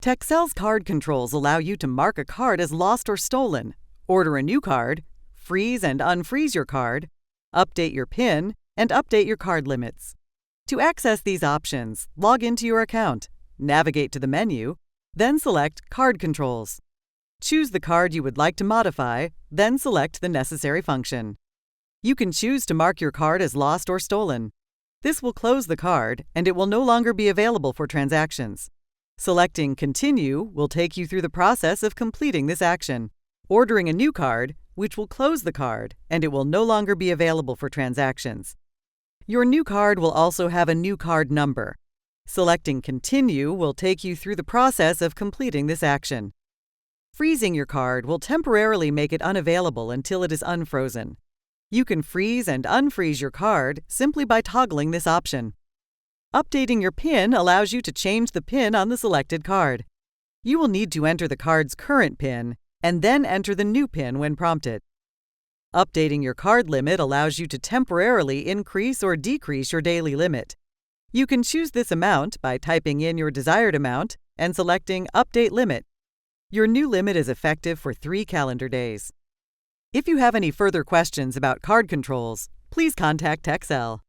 Texell's card controls allow you to mark a card as lost or stolen, order a new card, freeze and unfreeze your card, update your PIN, and update your card limits. To access these options, log into your account, navigate to the menu, then select Card Controls. Choose the card you would like to modify, then select the necessary function. You can choose to mark your card as lost or stolen. This will close the card, and it will no longer be available for transactions. Selecting Continue will take you through the process of completing this action. Ordering a new card, which will close the card, and it will no longer be available for transactions. Your new card will also have a new card number. Selecting Continue will take you through the process of completing this action. Freezing your card will temporarily make it unavailable until it is unfrozen. You can freeze and unfreeze your card simply by toggling this option. Updating your PIN allows you to change the PIN on the selected card. You will need to enter the card's current PIN and then enter the new PIN when prompted. Updating your card limit allows you to temporarily increase or decrease your daily limit. You can choose this amount by typing in your desired amount and selecting Update Limit. Your new limit is effective for 3 calendar days. If you have any further questions about card controls, please contact Texell.